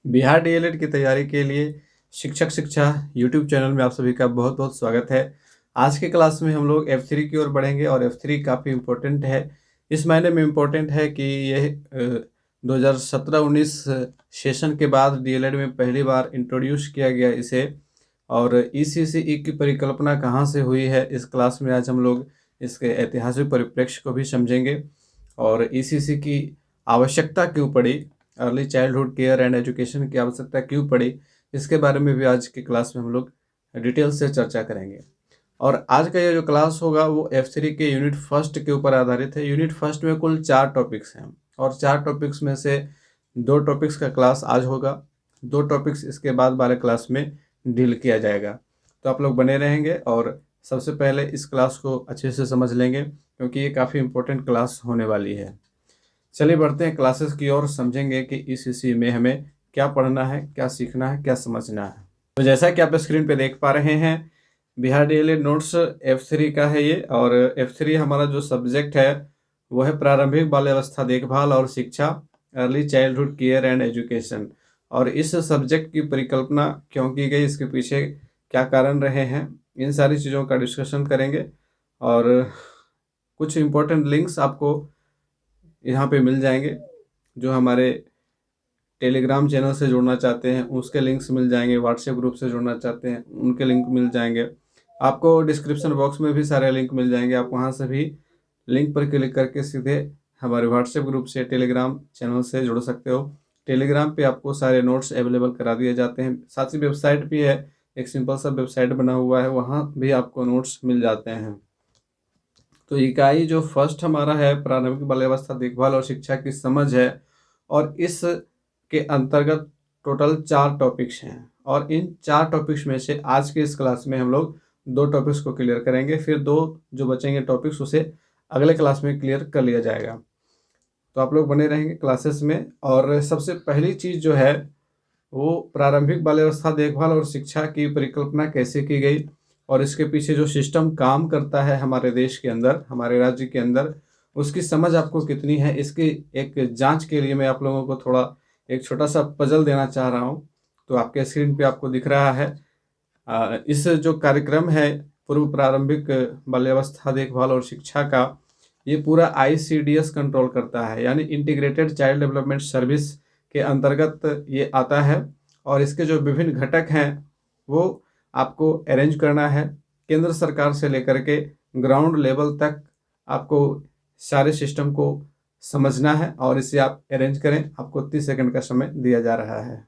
Bihar DElEd की तैयारी के लिए शिक्षक शिक्षा यूट्यूब चैनल में आप सभी का बहुत बहुत स्वागत है। आज के क्लास में हम लोग F3 की ओर बढ़ेंगे और F3 काफ़ी इम्पोर्टेंट है। इस मायने में इम्पोर्टेंट है कि यह 2017-19 सेशन के बाद डीएलएड में पहली बार इंट्रोड्यूस किया गया इसे। और ईसीसीई की परिकल्पना कहाँ से हुई है, इस क्लास में आज हम लोग इसके ऐतिहासिक परिप्रेक्ष्य को भी समझेंगे और ईसीसी की आवश्यकता क्यों पड़ी, early childhood care and education की आवश्यकता क्यों पड़ी, इसके बारे में भी आज की क्लास में हम लोग डिटेल से चर्चा करेंगे। और आज का ये जो क्लास होगा वो F3 के यूनिट फर्स्ट के ऊपर आधारित है। यूनिट फर्स्ट में कुल 4 टॉपिक्स हैं और 4 टॉपिक्स में से 2 टॉपिक्स का क्लास आज होगा, 2 टॉपिक्स इसके बाद वाले क्लास में डील किया जाएगा। तो आप लोग बने रहेंगे और सबसे पहले इस क्लास को अच्छे से समझ लेंगे क्योंकि ये काफ़ी इम्पोर्टेंट क्लास होने वाली है। चलिए बढ़ते हैं क्लासेस की ओर, समझेंगे कि ईसीसी में हमें क्या पढ़ना है, क्या सीखना है, क्या समझना है। तो जैसा कि आप स्क्रीन पे देख पा रहे हैं, बिहार डीएलएड नोट्स F3 का है ये। और F3 हमारा जो सब्जेक्ट है वो है प्रारंभिक बाल्यावस्था देखभाल और शिक्षा, early childhood care and education. और इस सब्जेक्ट की परिकल्पना क्यों की गई, इसके पीछे क्या कारण रहे हैं, इन सारी चीज़ों का डिस्कशन करेंगे। और कुछ इम्पोर्टेंट लिंक्स आपको यहाँ पे मिल जाएंगे। जो हमारे टेलीग्राम चैनल से जुड़ना चाहते हैं उसके लिंक्स मिल जाएंगे, व्हाट्सएप ग्रुप से जुड़ना चाहते हैं उनके लिंक मिल जाएंगे। आपको डिस्क्रिप्शन बॉक्स में भी सारे लिंक मिल जाएंगे, आप वहाँ से भी लिंक पर क्लिक करके सीधे हमारे व्हाट्सएप ग्रुप से टेलीग्राम चैनल से जुड़ सकते हो। टेलीग्राम पे आपको सारे नोट्स अवेलेबल करा दिए जाते हैं। साथ ही वेबसाइट भी है, एक सिंपल सा वेबसाइट बना हुआ है, वहाँ भी आपको नोट्स मिल जाते हैं। तो इकाई जो फर्स्ट हमारा है प्रारंभिक बाल्यावस्था देखभाल और शिक्षा की समझ है और इस के अंतर्गत टोटल 4 टॉपिक्स हैं और इन 4 टॉपिक्स में से आज के इस क्लास में हम लोग 2 टॉपिक्स को क्लियर करेंगे, फिर 2 जो बचेंगे टॉपिक्स उसे अगले क्लास में क्लियर कर लिया जाएगा। तो आप लोग बने रहेंगे क्लासेस में। और सबसे पहली चीज़ जो है वो प्रारंभिक बाल्यावस्था देखभाल और शिक्षा की परिकल्पना कैसे की गई और इसके पीछे जो सिस्टम काम करता है हमारे देश के अंदर, हमारे राज्य के अंदर, उसकी समझ आपको कितनी है, इसकी एक जांच के लिए मैं आप लोगों को थोड़ा एक छोटा सा पजल देना चाह रहा हूं। तो आपके स्क्रीन पे आपको दिख रहा है इस जो कार्यक्रम है पूर्व प्रारंभिक बाल्यावस्था देखभाल और शिक्षा का, ये पूरा ICDS कंट्रोल करता है, यानी इंटीग्रेटेड चाइल्ड डेवलपमेंट सर्विस के अंतर्गत ये आता है। और इसके जो विभिन्न घटक हैं वो आपको अरेंज करना है, केंद्र सरकार से लेकर के ग्राउंड लेवल तक आपको सारे सिस्टम को समझना है और इसे आप अरेंज करें। आपको 30 सेकंड का समय दिया जा रहा है।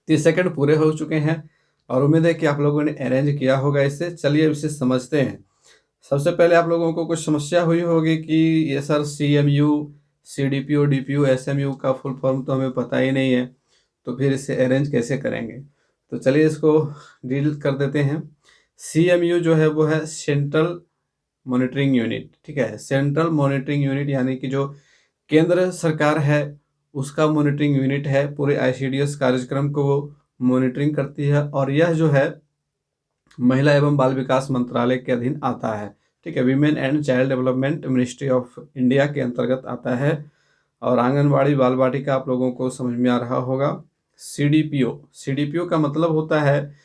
तीस सेकंड पूरे हो चुके हैं और उम्मीद है कि आप लोगों ने अरेंज किया होगा इसे। चलिए अब इसे समझते हैं। सबसे पहले आप लोगों को कुछ समस्या हुई होगी कि ये sir CMU, CDPO, DPU, SMU का फुल फॉर्म तो हमें पता ही नहीं है, तो फिर इसे अरेंज कैसे करेंगे। तो चलिए इसको डील कर देते हैं। CMU जो है वो है सेंट्रल मॉनिटरिंग यूनिट, ठीक है। सेंट्रल मॉनिटरिंग यूनिट यानी कि जो केंद्र सरकार है उसका मॉनिटरिंग यूनिट है, पूरे ICDS कार्यक्रम को वो मॉनिटरिंग करती है। और यह जो है महिला एवं बाल विकास मंत्रालय के अधीन आता है, ठीक है। Women and child development ministry of India के अंतर्गत आता है। और आंगनबाड़ी बाल वाटिका आप लोगों को समझ में आ रहा होगा। CDPO का मतलब होता है,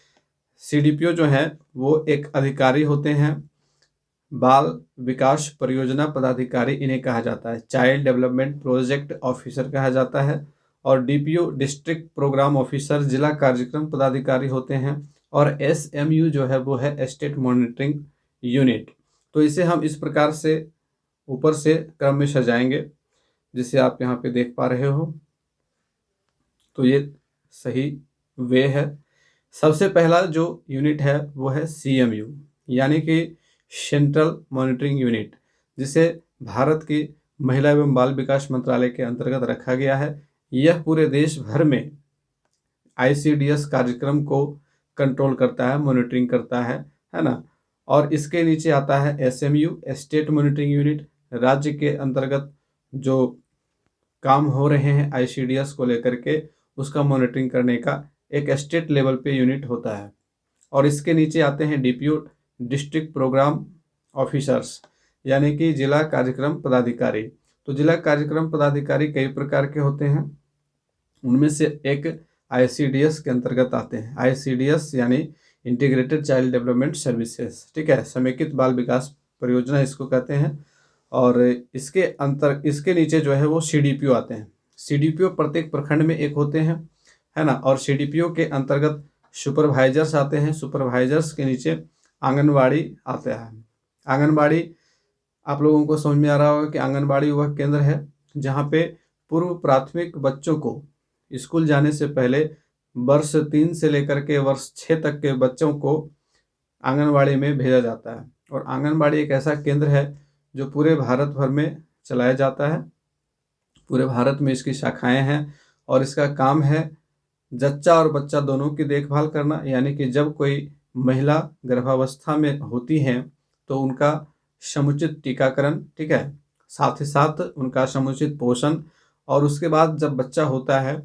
CDPO जो है वो एक अधिकारी होते हैं, बाल विकास परियोजना पदाधिकारी इन्हें कहा जाता है, चाइल्ड डेवलपमेंट प्रोजेक्ट ऑफिसर कहा जाता है। और DPO डिस्ट्रिक्ट प्रोग्राम ऑफिसर जिला कार्यक्रम पदाधिकारी होते हैं। और SMU जो है वो है स्टेट मॉनिटरिंग यूनिट। तो इसे हम इस प्रकार से ऊपर से क्रम में सजाएंगे जिसे आप यहाँ पे देख पा रहे हो। तो ये सही वे है। सबसे पहला जो यूनिट है वो है CMU यानी कि सेंट्रल मॉनिटरिंग यूनिट, जिसे भारत की महिला एवं बाल विकास मंत्रालय के अंतर्गत रखा गया है। यह पूरे देश भर में ICDS कार्यक्रम को कंट्रोल करता है, मॉनिटरिंग करता है ना। और इसके नीचे आता है SMU, स्टेट मॉनिटरिंग यूनिट। राज्य के अंतर्गत जो काम हो रहे हैं ICDS को लेकर के, उसका मॉनिटरिंग करने का एक स्टेट लेवल पे यूनिट होता है। और इसके नीचे आते हैं DPO, डिस्ट्रिक्ट प्रोग्राम ऑफिसर्स, यानी कि जिला कार्यक्रम पदाधिकारी। तो जिला कार्यक्रम पदाधिकारी कई प्रकार के होते हैं, उनमें से एक ICDS के अंतर्गत आते हैं। ICDS यानी इंटीग्रेटेड चाइल्ड डेवलपमेंट सर्विसेज, ठीक है, समेकित बाल विकास परियोजना इसको कहते हैं। और इसके नीचे जो है वो CDPO आते हैं। CDPO प्रत्येक प्रखंड में एक होते हैं, है ना। और CDPO के अंतर्गत सुपरवाइजर्स आते हैं। सुपरवाइजर्स के नीचे आंगनबाड़ी आता है। आंगनबाड़ी आप लोगों को समझ में आ रहा होगा कि आंगनबाड़ी वह केंद्र है जहाँ पे पूर्व प्राथमिक बच्चों को स्कूल जाने से पहले वर्ष 3 से लेकर के वर्ष 6 तक के बच्चों को आंगनबाड़ी में भेजा जाता है। और आंगनबाड़ी एक ऐसा केंद्र है जो पूरे भारत भर में चलाया जाता है। पूरे भारत में इसकी शाखाएं हैं और इसका काम है जच्चा और बच्चा दोनों की देखभाल करना, यानी कि जब कोई महिला गर्भावस्था में होती हैं तो उनका समुचित टीकाकरण, ठीक है, साथ ही साथ उनका समुचित पोषण, और उसके बाद जब बच्चा होता है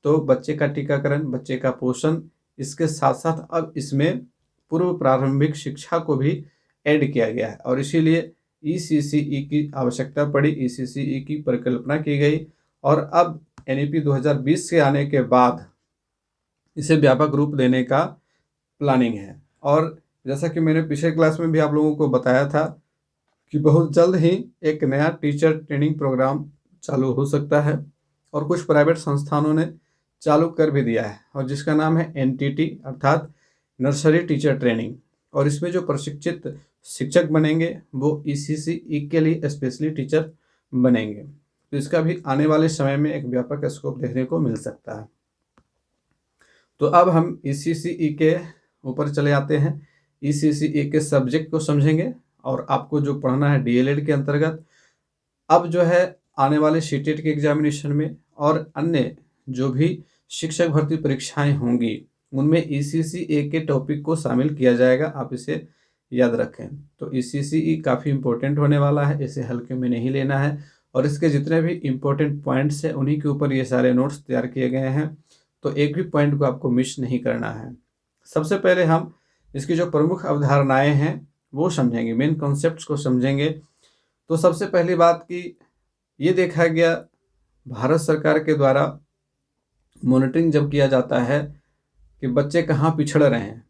तो बच्चे का टीकाकरण, बच्चे का पोषण, इसके साथ साथ अब इसमें पूर्व प्रारंभिक शिक्षा को भी ऐड किया गया है। और इसीलिए ECCE की आवश्यकता पड़ी, ECCE की परिकल्पना की गई। और अब NEP 2020 के आने के बाद इसे व्यापक रूप देने का प्लानिंग है। और जैसा कि मैंने पिछले क्लास में भी आप लोगों को बताया था कि बहुत जल्द ही एक नया टीचर ट्रेनिंग प्रोग्राम चालू हो सकता है, और कुछ प्राइवेट संस्थानों ने चालू कर भी दिया है, और जिसका नाम है NTT अर्थात नर्सरी टीचर ट्रेनिंग। और इसमें जो प्रशिक्षित शिक्षक बनेंगे वो ECCE के लिए स्पेशली टीचर बनेंगे। तो इसका भी आने वाले समय में एक व्यापक स्कोप देखने को मिल सकता है। तो अब हम ECCE के ऊपर चले आते हैं। ECCE के सब्जेक्ट को समझेंगे, और आपको जो पढ़ना है DLED के अंतर्गत अब जो है आने वाले CTET के एग्जामिनेशन में और अन्य जो भी शिक्षक भर्ती परीक्षाएं होंगी उनमें ECCE के टॉपिक को शामिल किया जाएगा। आप इसे याद रखें। तो ECCE काफ़ी इम्पोर्टेंट होने वाला है, इसे हल्के में नहीं लेना है। और इसके जितने भी इम्पोर्टेंट पॉइंट्स हैं उन्हीं के ऊपर ये सारे नोट्स तैयार किए गए हैं, तो एक भी पॉइंट को आपको मिस नहीं करना है। सबसे पहले हम इसकी जो प्रमुख अवधारणाएं हैं वो समझेंगे, मेन कॉन्सेप्ट्स को समझेंगे। तो सबसे पहली बात कि ये देखा गया भारत सरकार के द्वारा मॉनिटरिंग जब किया जाता है कि बच्चे कहाँ पिछड़ रहे हैं,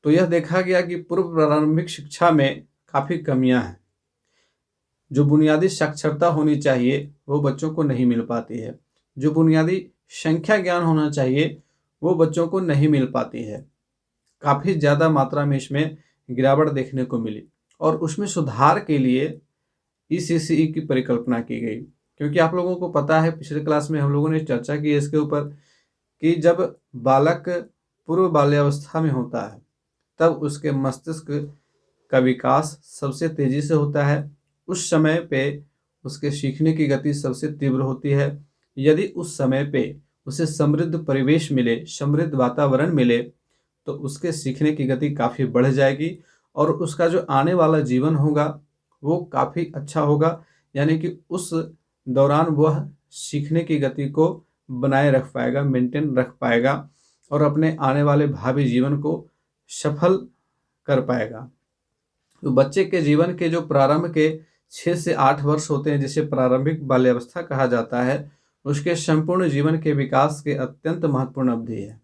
तो यह देखा गया कि पूर्व प्रारंभिक शिक्षा में काफ़ी कमियां हैं। जो बुनियादी साक्षरता होनी चाहिए वो बच्चों को नहीं मिल पाती है। जो बुनियादी संख्या ज्ञान होना चाहिए वो बच्चों को नहीं मिल पाती है। काफ़ी ज़्यादा मात्रा में इसमें गिरावट देखने को मिली, और उसमें सुधार के लिए ECCE की परिकल्पना की गई। क्योंकि आप लोगों को पता है, पिछले क्लास में हम लोगों ने चर्चा की इसके ऊपर कि जब बालक पूर्व बाल्यावस्था में होता है तब उसके मस्तिष्क का विकास सबसे तेज़ी से होता है। उस समय पे उसके सीखने की गति सबसे तीव्र होती है। यदि उस समय पे उसे समृद्ध परिवेश मिले, समृद्ध वातावरण मिले, तो उसके सीखने की गति काफ़ी बढ़ जाएगी, और उसका जो आने वाला जीवन होगा वो काफ़ी अच्छा होगा। यानी कि उस दौरान वह सीखने की गति को बनाए रख पाएगा, मेंटेन रख पाएगा, और अपने आने वाले भावी जीवन को सफल कर पाएगा। तो बच्चे के जीवन के जो प्रारंभ के 6 से 8 वर्ष होते हैं, जिसे प्रारंभिक बाल्यावस्था कहा जाता है, उसके संपूर्ण जीवन के विकास के अत्यंत महत्वपूर्ण अवधि है।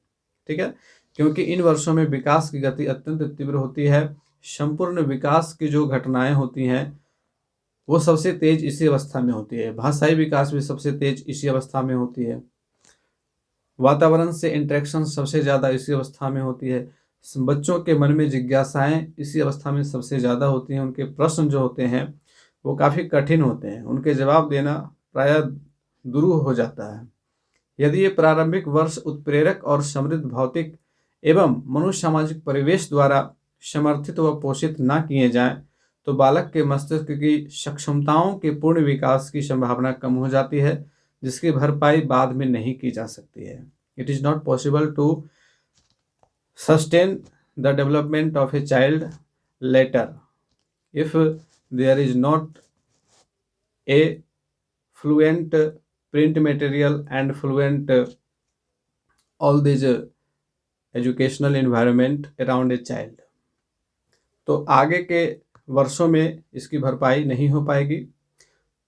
ठीक है, क्योंकि इन वर्षों में विकास की गति अत्यंत तीव्र होती है। संपूर्ण विकास की जो घटनाएं होती हैं वो सबसे तेज इसी अवस्था में होती है। भाषाई विकास भी सबसे तेज इसी अवस्था में होती है। वातावरण से इंटरेक्शन सबसे ज़्यादा इसी अवस्था में होती है। बच्चों के मन में जिज्ञासाएं इसी अवस्था में सबसे ज़्यादा होती हैं। उनके प्रश्न जो होते हैं वो काफ़ी कठिन होते हैं, उनके जवाब देना प्रायः दुरूह हो जाता है। यदि ये प्रारंभिक वर्ष उत्प्रेरक और समृद्ध भौतिक एवं मनोसामाजिक परिवेश द्वारा समर्थित व पोषित न किए जाएं, तो बालक के मस्तिष्क की सक्षमताओं के पूर्ण विकास की संभावना कम हो जाती है, जिसकी भरपाई बाद में नहीं की जा सकती है। It is not possible to sustain the development of a child later if there is not a fluent print material and fluent all these educational environment around a child। तो आगे के वर्षों में इसकी भरपाई नहीं हो पाएगी।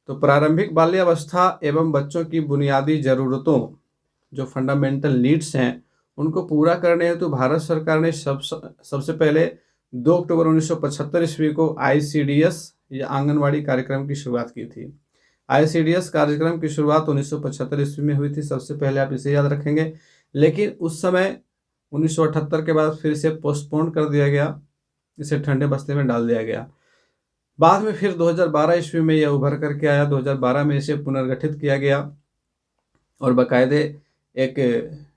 तो प्रारंभिक बाल्यावस्था एवं बच्चों की बुनियादी ज़रूरतों जो फंडामेंटल नीड्स हैं उनको पूरा करने हेतु भारत सरकार ने सबसे पहले 2 अक्टूबर 1975 ईस्वी को ICDS या आंगनवाड़ी कार्यक्रम की शुरुआत की थी। ICDS कार्यक्रम की शुरुआत 1975 ईस्वी में हुई थी, सबसे पहले आप इसे याद रखेंगे। लेकिन उस समय 1978 के बाद फिर इसे पोस्टपोन कर दिया गया, इसे ठंडे बस्ते में डाल दिया गया। बाद में फिर 2012 ईस्वी में यह उभर करके आया। 2012 में इसे पुनर्गठित किया गया और बाकायदे एक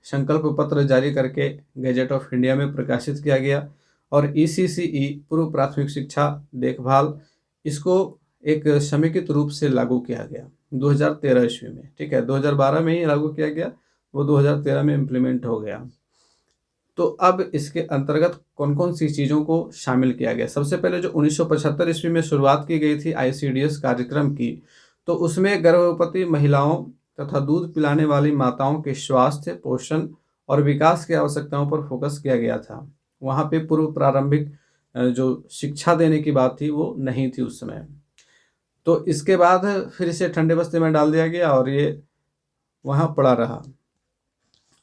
संकल्प पत्र जारी करके गैजेट ऑफ इंडिया में प्रकाशित किया गया और ECCE पूर्व प्राथमिक शिक्षा देखभाल इसको एक समेकित रूप से लागू किया गया 2013 ईस्वी में। ठीक है, 2012 में ही लागू किया गया, वो 2013 में इम्प्लीमेंट हो गया। तो अब इसके अंतर्गत कौन कौन सी चीज़ों को शामिल किया गया? सबसे पहले जो 1975 ईस्वी में शुरुआत की गई थी ICDS कार्यक्रम की, तो उसमें गर्भवती महिलाओं तथा दूध पिलाने वाली माताओं के स्वास्थ्य, पोषण और विकास की आवश्यकताओं पर फोकस किया गया था। वहाँ पे पूर्व प्रारंभिक जो शिक्षा देने की बात थी वो नहीं थी उस समय। तो इसके बाद फिर इसे ठंडे बस्ते में डाल दिया गया और ये वहाँ पड़ा रहा।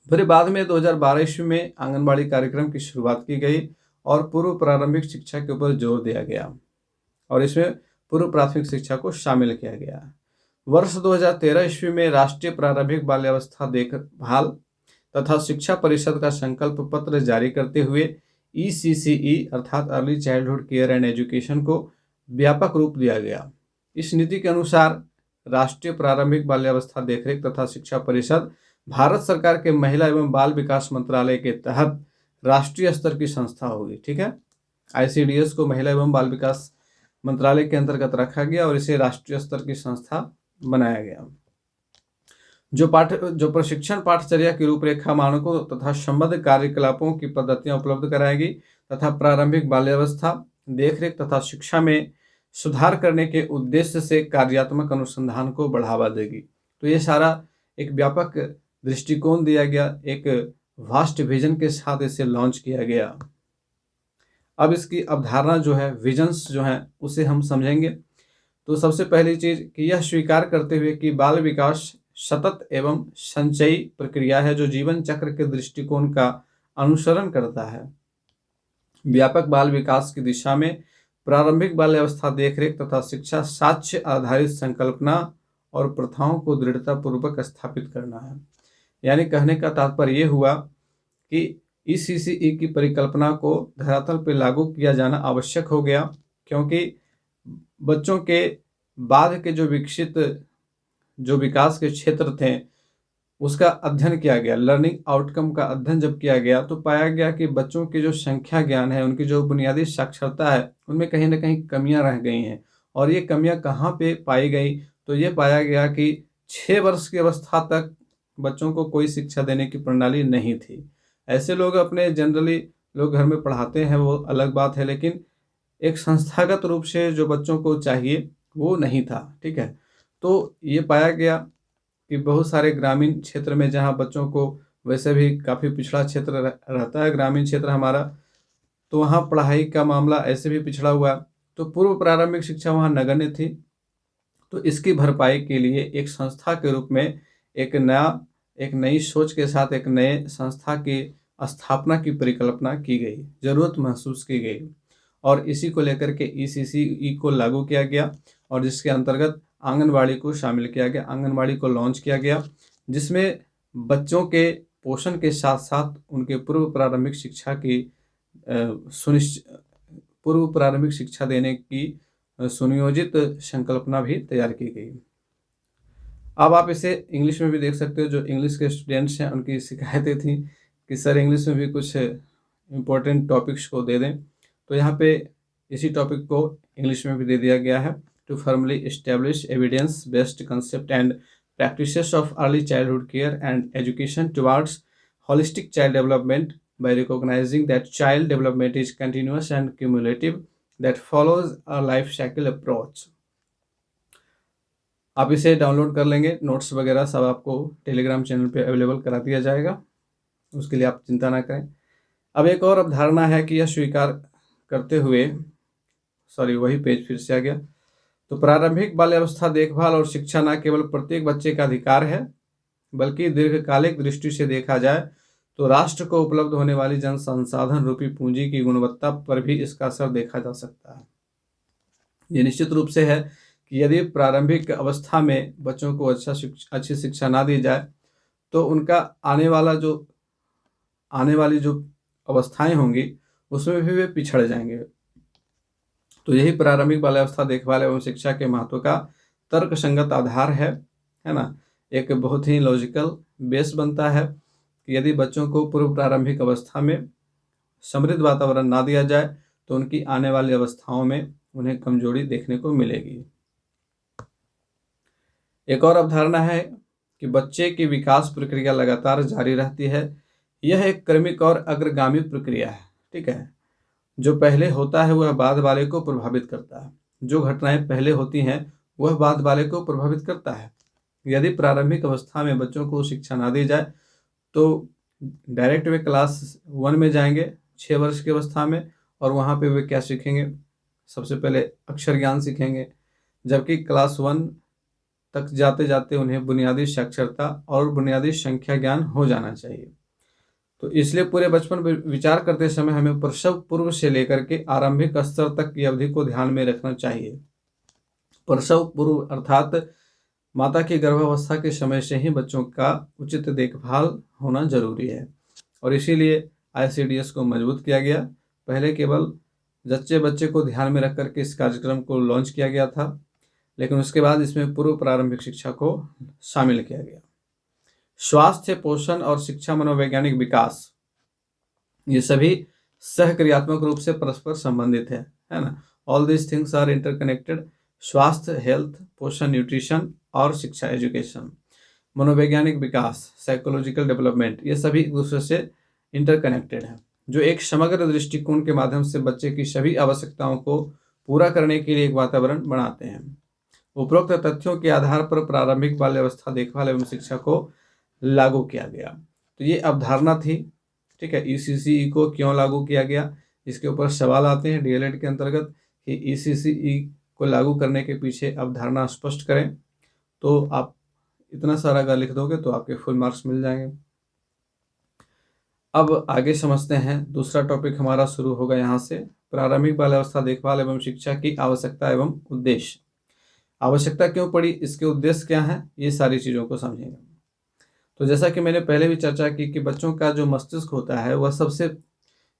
फिर बाद में 2012 ईस्वी में आंगनबाड़ी कार्यक्रम की शुरुआत की गई और पूर्व प्रारंभिक शिक्षा के ऊपर जोर दिया गया और इसमें पूर्व प्राथमिक शिक्षा को शामिल किया गया। वर्ष 2013 ईस्वी में राष्ट्रीय प्रारंभिक बाल्यावस्था देखभाल तथा शिक्षा परिषद का संकल्प पत्र जारी करते हुए ECCE अर्थात early childhood care and education को व्यापक रूप दिया गया। इस नीति के अनुसार राष्ट्रीय प्रारंभिक बाल्यावस्था देखरेख तथा शिक्षा परिषद भारत सरकार के महिला एवं बाल विकास मंत्रालय के तहत राष्ट्रीय स्तर की संस्था होगी। ठीक है, ICDS को महिला एवं बाल विकास मंत्रालय के अंतर्गत रखा गया और इसे राष्ट्रीय स्तर की संस्था बनाया गया। जो प्रशिक्षण पाठचर्या की रूपरेखा, मानकों तथा संबद्ध कार्यकलापों की पद्धतियां उपलब्ध कराएगी तथा प्रारंभिक बाल्यावस्था देखरेख तथा शिक्षा में सुधार करने के उद्देश्य से कार्यात्मक अनुसंधान को बढ़ावा देगी। तो ये सारा एक व्यापक दृष्टिकोण दिया गया, एक वास्ट विजन के साथ इसे लॉन्च किया गया। अब इसकी अवधारणा जो है, विजन्स जो है, उसे हम समझेंगे। तो सबसे पहली चीज कि यह स्वीकार करते हुए कि बाल विकास सतत एवं संचयी प्रक्रिया है जो जीवन चक्र के दृष्टिकोण का अनुसरण करता है। व्यापक बाल विकास की दिशा में प्रारंभिक बाल्यावस्था देखरेख तथा शिक्षा साक्ष्य आधारित संकल्पना और प्रथाओं को दृढ़तापूर्वक स्थापित करना है। यानी कहने का तात्पर्य ये हुआ कि ECCE की परिकल्पना को धरातल पर लागू किया जाना आवश्यक हो गया, क्योंकि बच्चों के बाद के जो विकास के क्षेत्र थे उसका अध्ययन किया गया। लर्निंग आउटकम का अध्ययन जब किया गया तो पाया गया कि बच्चों की जो संख्या ज्ञान है, उनकी जो बुनियादी साक्षरता है, उनमें कहीं ना कहीं कमियां रह गई हैं। और ये कमियां कहाँ पे पाई गई? तो ये पाया गया कि 6 वर्ष की अवस्था तक बच्चों को कोई शिक्षा देने की प्रणाली नहीं थी। ऐसे लोग अपने जनरली लोग घर में पढ़ाते हैं, वो अलग बात है, लेकिन एक संस्थागत रूप से जो बच्चों को चाहिए वो नहीं था। ठीक है, तो ये पाया गया कि बहुत सारे ग्रामीण क्षेत्र में, जहाँ बच्चों को वैसे भी काफ़ी पिछड़ा क्षेत्र रहता है ग्रामीण क्षेत्र हमारा, तो वहाँ पढ़ाई का मामला ऐसे भी पिछड़ा हुआ। तो पूर्व प्रारंभिक शिक्षा वहाँ नगण्य थी। तो इसकी भरपाई के लिए एक संस्था के रूप में एक नई सोच के साथ एक नए संस्था की स्थापना की परिकल्पना की गई, ज़रूरत महसूस की गई और इसी को लेकर के ECCE को लागू किया गया और जिसके अंतर्गत आंगनवाड़ी को शामिल किया गया, आंगनवाड़ी को लॉन्च किया गया, जिसमें बच्चों के पोषण के साथ साथ उनके पूर्व प्रारंभिक शिक्षा देने की सुनियोजित संकल्पना भी तैयार की गई। अब आप इसे इंग्लिश में भी देख सकते हो। जो इंग्लिश के स्टूडेंट्स हैं उनकी शिकायतें थी कि सर इंग्लिश में भी कुछ इम्पोर्टेंट टॉपिक्स को दे दें, तो यहाँ पे इसी टॉपिक को इंग्लिश में भी दे दिया गया है। To firmly establish evidence based concept and practices of early childhood care and education towards holistic child development by recognizing that child development is continuous and cumulative that follows a life cycle approach. आप इसे download कर लेंगे, notes वगैरह सब आपको Telegram channel पे available करा दिया जाएगा, उसके लिए आप चिंता ना करें। अब एक और अवधारणा है कि यह स्वीकार करते हुए, वही पेज फिर से आ गया। तो प्रारंभिक बाल्यावस्था देखभाल और शिक्षा न केवल प्रत्येक बच्चे का अधिकार है, बल्कि दीर्घकालिक दृष्टि से देखा जाए तो राष्ट्र को उपलब्ध होने वाली जन संसाधन रूपी पूंजी की गुणवत्ता पर भी इसका असर देखा जा सकता है। ये निश्चित रूप से है कि यदि प्रारंभिक अवस्था में बच्चों को अच्छी शिक्षा ना दी जाए तो उनका आने वाली जो अवस्थाएं होंगी उसमें भी वे पिछड़ जाएंगे। तो यही प्रारंभिक बाल्यावस्था देखभाल एवं शिक्षा के महत्व का तर्कसंगत आधार है ना। एक बहुत ही लॉजिकल बेस बनता है कि यदि बच्चों को पूर्व प्रारंभिक अवस्था में समृद्ध वातावरण ना दिया जाए तो उनकी आने वाली अवस्थाओं में उन्हें कमजोरी देखने को मिलेगी। एक और अवधारणा है कि बच्चे की विकास प्रक्रिया लगातार जारी रहती है। यह एक क्रमिक और अग्रगामी प्रक्रिया है, ठीक है। जो पहले होता है वह बाद वाले को प्रभावित करता है, जो घटनाएं पहले होती हैं वह बाद वाले को प्रभावित करता है। यदि प्रारंभिक अवस्था में बच्चों को शिक्षा ना दी जाए तो डायरेक्ट वे क्लास 1 में जाएंगे 6 वर्ष की अवस्था में, और वहाँ पे वे क्या सीखेंगे? सबसे पहले अक्षर ज्ञान सीखेंगे, जबकि क्लास 1 तक जाते जाते उन्हें बुनियादी साक्षरता और बुनियादी संख्या ज्ञान हो जाना चाहिए। तो इसलिए पूरे बचपन में विचार करते समय हमें प्रसव पूर्व से लेकर के आरंभिक स्तर तक की अवधि को ध्यान में रखना चाहिए। प्रसव पूर्व अर्थात माता की गर्भावस्था के समय से ही बच्चों का उचित देखभाल होना जरूरी है, और इसीलिए ICDS को मजबूत किया गया। पहले केवल जच्चे बच्चे को ध्यान में रख करके इस कार्यक्रम को लॉन्च किया गया था, लेकिन उसके बाद इसमें पूर्व प्रारंभिक शिक्षा को शामिल किया गया। स्वास्थ्य, पोषण और शिक्षा, मनोवैज्ञानिक विकास, ये सभी सहक्रियात्मक रूप से परस्पर संबंधित है ना। All this things are interconnected. स्वास्थ्य, हेल्थ, पोषण, न्यूट्रिशन और शिक्षा, एजुकेशन, मनोवैज्ञानिक विकास, साइकोलॉजिकल डेवलपमेंट, ये सभी एक दूसरे से इंटरकनेक्टेड है, जो एक समग्र दृष्टिकोण के माध्यम से बच्चे की सभी आवश्यकताओं को पूरा करने के लिए एक वातावरण बनाते हैं। उपरोक्त तथ्यों के आधार पर प्रारंभिक बाल्यावस्था देखभाल एवं शिक्षा को लागू किया गया। तो ये अवधारणा थी, ठीक है। ECCE को क्यों लागू किया गया, इसके ऊपर सवाल आते हैं DLED के अंतर्गत कि ECCE को लागू करने के पीछे अवधारणा स्पष्ट करें। तो आप इतना सारा अगर लिख दोगे तो आपके फुल मार्क्स मिल जाएंगे। अब आगे समझते हैं, दूसरा टॉपिक हमारा शुरू होगा यहाँ से, प्रारंभिक बाल्यावस्था देखभाल एवं शिक्षा की आवश्यकता एवं उद्देश्य। आवश्यकता क्यों पड़ी, इसके उद्देश्य क्या हैं, ये सारी चीज़ों को समझेंगे। तो जैसा कि मैंने पहले भी चर्चा की कि बच्चों का जो मस्तिष्क होता है वह सबसे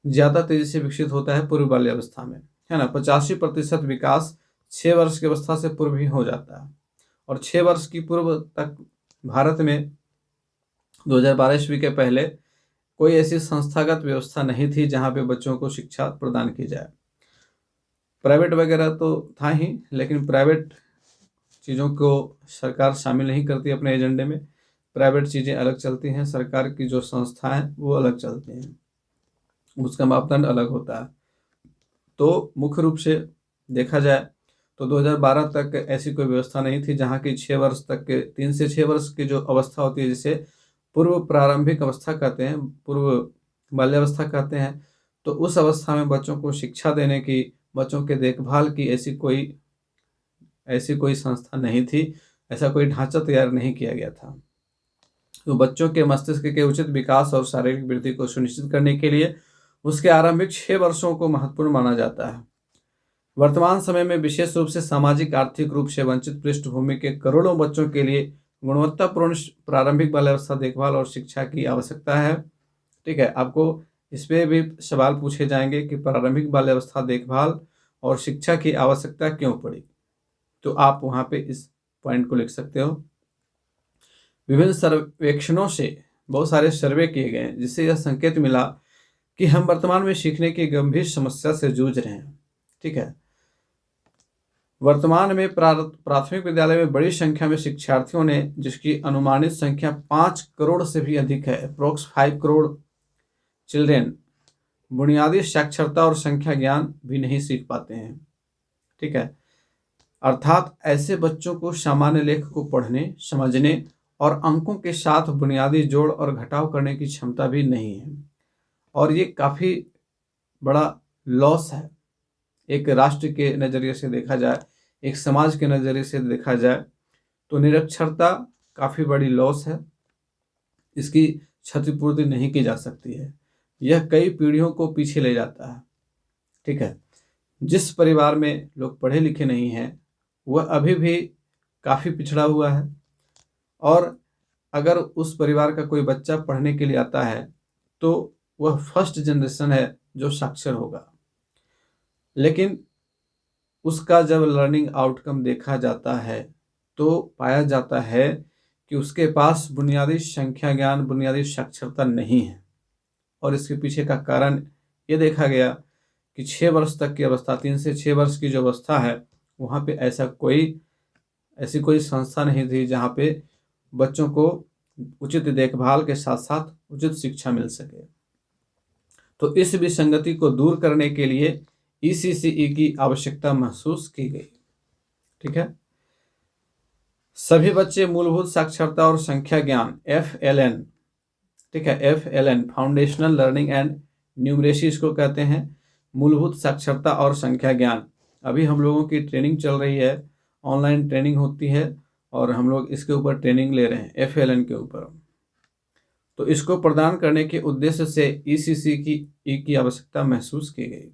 ज़्यादा तेज़ी से विकसित होता है पूर्व बाल्यावस्था में, है ना। 85% विकास 6 वर्ष की अवस्था से पूर्व ही हो जाता है, और 6 वर्ष की पूर्व तक भारत में 2012 ईस्वी के पहले कोई ऐसी संस्थागत व्यवस्था नहीं थी जहाँ पे बच्चों को शिक्षा प्रदान की जाए। प्राइवेट वगैरह तो था ही, लेकिन प्राइवेट चीज़ों को सरकार शामिल नहीं करती अपने एजेंडे में। प्राइवेट चीज़ें अलग चलती हैं, सरकार की जो संस्था है वो अलग चलती हैं, उसका मापदंड अलग होता है। तो मुख्य रूप से देखा जाए तो 2012 तक ऐसी कोई व्यवस्था नहीं थी जहाँ की 6 वर्ष तक के 3 से 6 वर्ष की जो अवस्था होती है जिसे पूर्व प्रारंभिक अवस्था कहते हैं, पूर्व बाल्यावस्था कहते हैं, तो उस अवस्था में बच्चों को शिक्षा देने की, बच्चों के देखभाल की ऐसी कोई संस्था नहीं थी, ऐसा कोई ढांचा तैयार नहीं किया गया था। तो बच्चों के मस्तिष्क के उचित विकास और शारीरिक वृद्धि को सुनिश्चित करने के लिए उसके आरंभिक 6 वर्षों को महत्वपूर्ण माना जाता है। वर्तमान समय में विशेष रूप से सामाजिक आर्थिक रूप से वंचित पृष्ठभूमि के करोड़ों बच्चों के लिए गुणवत्तापूर्ण प्रारंभिक बाल्यावस्था देखभाल और शिक्षा की आवश्यकता है, ठीक है। आपको इस पर भी सवाल पूछे जाएंगे कि प्रारंभिक बाल्यावस्था देखभाल और शिक्षा की आवश्यकता क्यों पड़ी, तो आप वहाँ पे इस पॉइंट को लिख सकते हो। विभिन्न सर्वेक्षणों से बहुत सारे सर्वे किए गए जिससे यह संकेत मिला कि हम वर्तमान में सीखने की गंभीर समस्या से जूझ रहे हैं, ठीक है। वर्तमान में प्राथमिक विद्यालय में बड़ी संख्या में शिक्षार्थियों ने, जिसकी अनुमानित संख्या 5 करोड़ से भी अधिक है, अप्रोक्स 5 करोड़ चिल्ड्रेन, बुनियादी साक्षरता और संख्या ज्ञान भी नहीं सीख पाते हैं। ठीक है, अर्थात ऐसे बच्चों को सामान्य लेख को पढ़ने, समझने और अंकों के साथ बुनियादी जोड़ और घटाव करने की क्षमता भी नहीं है। और ये काफ़ी बड़ा लॉस है। एक राष्ट्र के नज़रिए से देखा जाए, एक समाज के नज़रिए से देखा जाए तो निरक्षरता काफ़ी बड़ी लॉस है। इसकी क्षतिपूर्ति नहीं की जा सकती है। यह कई पीढ़ियों को पीछे ले जाता है। ठीक है, जिस परिवार में लोग पढ़े लिखे नहीं हैं वह अभी भी काफ़ी पिछड़ा हुआ है, और अगर उस परिवार का कोई बच्चा पढ़ने के लिए आता है तो वह फर्स्ट जनरेशन है जो साक्षर होगा। लेकिन उसका जब लर्निंग आउटकम देखा जाता है तो पाया जाता है कि उसके पास बुनियादी संख्या ज्ञान, बुनियादी साक्षरता नहीं है। और इसके पीछे का कारण ये देखा गया कि 6 वर्ष तक की अवस्था, 3 से 6 वर्ष की जो अवस्था है, वहाँ पे ऐसी कोई संस्था नहीं थी जहाँ पे बच्चों को उचित देखभाल के साथ साथ उचित शिक्षा मिल सके। तो इस विसंगति को दूर करने के लिए ECCE की आवश्यकता महसूस की गई। ठीक है, सभी बच्चे मूलभूत साक्षरता और संख्या ज्ञान FLN, ठीक है, FLN foundational learning and numeracy इसको कहते हैं, मूलभूत साक्षरता और संख्या ज्ञान। अभी हम लोगों की ट्रेनिंग चल रही है, ऑनलाइन ट्रेनिंग होती है और हम लोग इसके ऊपर ट्रेनिंग ले रहे हैं, FLN के ऊपर। तो इसको प्रदान करने के उद्देश्य से ECCE की आवश्यकता महसूस की गई।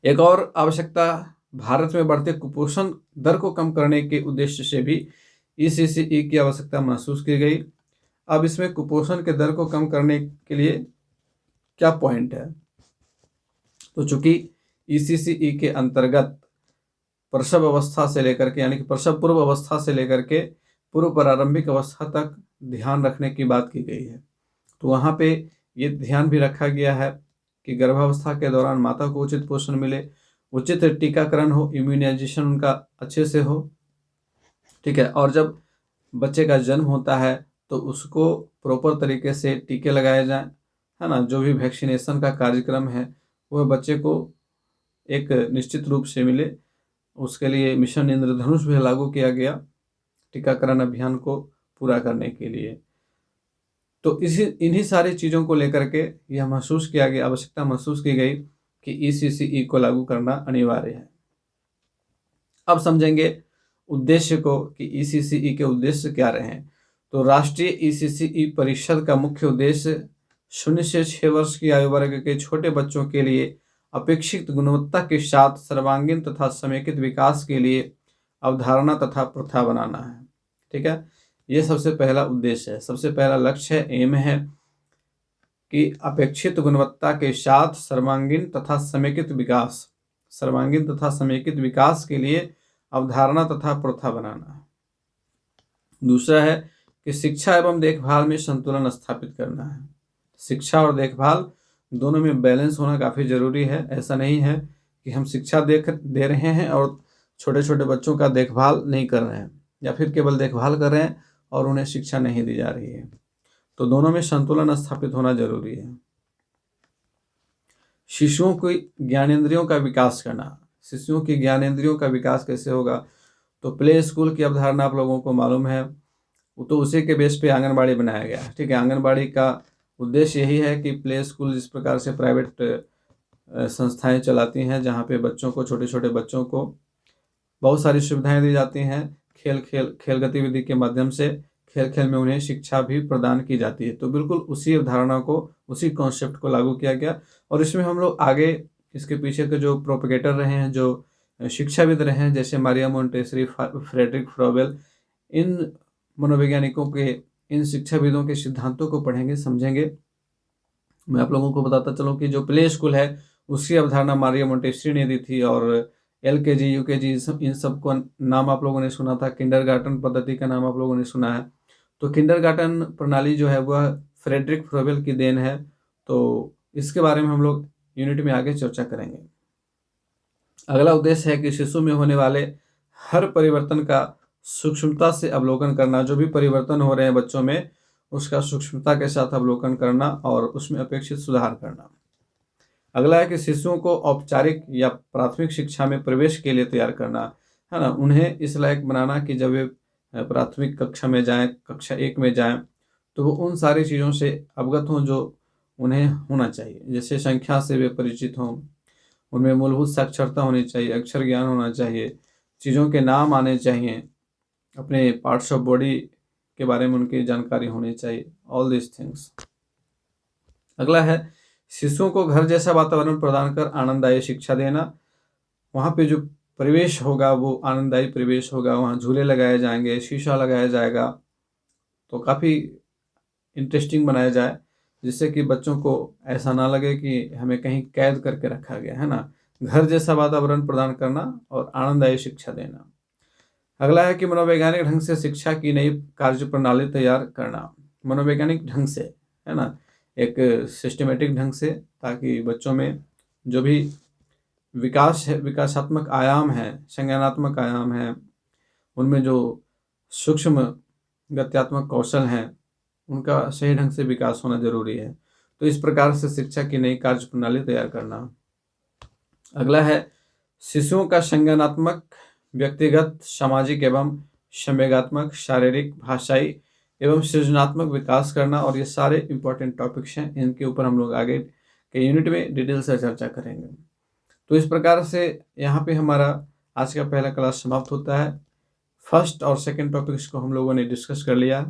एक और आवश्यकता, भारत में बढ़ते कुपोषण दर को कम करने के उद्देश्य से भी ECCE की आवश्यकता महसूस की गई। अब इसमें कुपोषण के दर को कम करने के लिए क्या पॉइंट है, तो चूंकि ECCE के अंतर्गत प्रसव अवस्था से लेकर के, यानी कि प्रसव पूर्व अवस्था से लेकर के पूर्व प्रारंभिक अवस्था तक ध्यान रखने की बात की गई है। तो वहाँ पे ये ध्यान भी रखा गया है कि गर्भावस्था के दौरान माता को उचित पोषण मिले, उचित टीकाकरण हो, इम्यूनाइजेशन उनका अच्छे से हो। ठीक है, और जब बच्चे का जन्म होता है तो उसको प्रॉपर तरीके से टीके लगाए जाएं, है ना। जो भी वैक्सीनेशन का कार्यक्रम है वह बच्चे को एक निश्चित रूप से मिले, उसके लिए मिशन इंद्रधनुष भी लागू किया गया टीकाकरण अभियान को पूरा करने के लिए। तो इन्हीं सारी चीज़ों को लेकर के यह महसूस किया गया, आवश्यकता महसूस की गई कि ECCE को लागू करना अनिवार्य है। अब समझेंगे उद्देश्य को कि ECCE के उद्देश्य क्या रहे हैं। तो राष्ट्रीय ECCE परिषद का मुख्य उद्देश्य 0 से 6 वर्ष की आयु वर्ग के छोटे बच्चों के लिए अपेक्षित गुणवत्ता के साथ सर्वांगीण तथा समेकित विकास के लिए अवधारणा तथा प्रथा बनाना है। ठीक है, ये सबसे पहला उद्देश्य है, सबसे पहला लक्ष्य है, एम है कि अपेक्षित गुणवत्ता के साथ सर्वांगीण तथा समेकित विकास, सर्वांगीण तथा समेकित विकास के लिए अवधारणा तथा प्रथा बनाना है। दूसरा है कि शिक्षा एवं देखभाल में संतुलन स्थापित करना है। शिक्षा और देखभाल दोनों में बैलेंस होना काफ़ी जरूरी है। ऐसा नहीं है कि हम शिक्षा दे रहे हैं और छोटे छोटे बच्चों का देखभाल नहीं कर रहे हैं, या फिर केवल देखभाल कर रहे हैं और उन्हें शिक्षा नहीं दी जा रही है। तो दोनों में संतुलन स्थापित होना जरूरी है। शिशुओं की ज्ञानेंद्रियों का विकास करना। शिशुओं की ज्ञानेंद्रियों का विकास कैसे होगा, तो प्ले स्कूल की अवधारणा आप लोगों को मालूम है, तो उसी के बेस पे आंगनबाड़ी बनाया गया है। ठीक है, आंगनबाड़ी का उद्देश्य यही है कि प्ले स्कूल जिस प्रकार से प्राइवेट संस्थाएं चलाती हैं, जहाँ पे बच्चों को, छोटे छोटे बच्चों को बहुत सारी सुविधाएं दी जाती हैं, खेल गतिविधि के माध्यम से खेल खेल में उन्हें शिक्षा भी प्रदान की जाती है। तो बिल्कुल उसी अवधारणा को, उसी कॉन्सेप्ट को लागू किया गया। और इसमें हम लोग आगे इसके पीछे के जो प्रोपेगेटर रहे हैं, जो शिक्षाविद रहे हैं, जैसे मारिया मोंटेसरी, फ्रेडरिक फ्रोबेल, इन मनोवैज्ञानिकों के, इन शिक्षाविदों के सिद्धांतों को पढ़ेंगे, समझेंगे। मैं आप लोगों को बताता चलूँ कि जो प्ले स्कूल है उसकी अवधारणा मारिया मोंटेसरी ने दी थी, और LKG UKG इन सब को नाम आप लोगों ने सुना था। किंडरगार्टन पद्धति का नाम आप लोगों ने सुना है। तो किंडरगार्टन प्रणाली जो है वह फ्रेडरिक फ्रोबेल की देन है। तो इसके बारे में हम लोग यूनिट में आगे चर्चा करेंगे। अगला उद्देश्य है कि शिशु में होने वाले हर परिवर्तन का सूक्ष्मता से अवलोकन करना। जो भी परिवर्तन हो रहे हैं बच्चों में, उसका सूक्ष्मता के साथ अवलोकन करना और उसमें अपेक्षित सुधार करना। अगला है कि शिशुओं को औपचारिक या प्राथमिक शिक्षा में प्रवेश के लिए तैयार करना, है ना। उन्हें इस लायक बनाना कि जब वे प्राथमिक कक्षा में जाएं, कक्षा 1 में जाएं, तो वो उन सारी चीज़ों से अवगत हों जो उन्हें होना चाहिए। जैसे संख्या से वे परिचित हों, उनमें मूलभूत साक्षरता होनी चाहिए, अक्षर ज्ञान होना चाहिए, चीज़ों के नाम आने चाहिए, अपने पार्ट्स ऑफ बॉडी के बारे में उनकी जानकारी होनी चाहिए, ऑल दिस थिंग्स। अगला है शिशुओं को घर जैसा वातावरण प्रदान कर आनंददायी शिक्षा देना। वहाँ पे जो परिवेश होगा वो आनंददायी परिवेश होगा, वहाँ झूले लगाए जाएंगे, शीशा लगाया जाएगा, तो काफ़ी इंटरेस्टिंग बनाया जाए, जिससे कि बच्चों को ऐसा ना लगे कि हमें कहीं कैद करके रखा गया है ना। घर जैसा वातावरण प्रदान करना और आनंददायी शिक्षा देना। अगला है कि मनोवैज्ञानिक ढंग से शिक्षा की नई कार्य प्रणाली तैयार करना। मनोवैज्ञानिक ढंग से, है ना, एक सिस्टमेटिक ढंग से, ताकि बच्चों में जो भी विकास है, विकासात्मक आयाम है, संज्ञानात्मक आयाम है, उनमें जो सूक्ष्म गत्यात्मक कौशल हैं, उनका सही ढंग से विकास होना जरूरी है। तो इस प्रकार से शिक्षा की नई कार्य प्रणाली तैयार करना। अगला है शिशुओं का संज्ञानात्मक, व्यक्तिगत, सामाजिक एवं संवेगात्मक, शारीरिक, भाषाई एवं सृजनात्मक विकास करना। और ये सारे इंपॉर्टेंट टॉपिक्स हैं, इनके ऊपर हम लोग आगे के यूनिट में डिटेल से चर्चा करेंगे। तो इस प्रकार से यहाँ पे हमारा आज का पहला क्लास समाप्त होता है। फर्स्ट और सेकंड टॉपिक्स को हम लोगों ने डिस्कस कर लिया,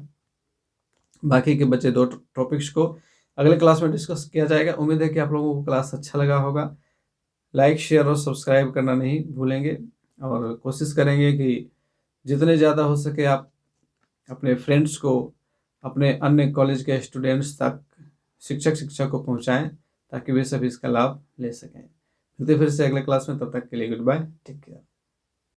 बाकी के बचे 2 टॉपिक्स को अगले क्लास में डिस्कस किया जाएगा। उम्मीद है कि आप लोगों को क्लास अच्छा लगा होगा। लाइक, शेयर और सब्सक्राइब करना नहीं भूलेंगे, और कोशिश करेंगे कि जितने ज़्यादा हो सके आप अपने फ्रेंड्स को, अपने अन्य कॉलेज के स्टूडेंट्स तक शिक्षा को पहुंचाएं, ताकि वे सभी इसका लाभ ले सकें। मिलते फिर से अगले क्लास में, तब तक के लिए गुड बाय, टेक केयर।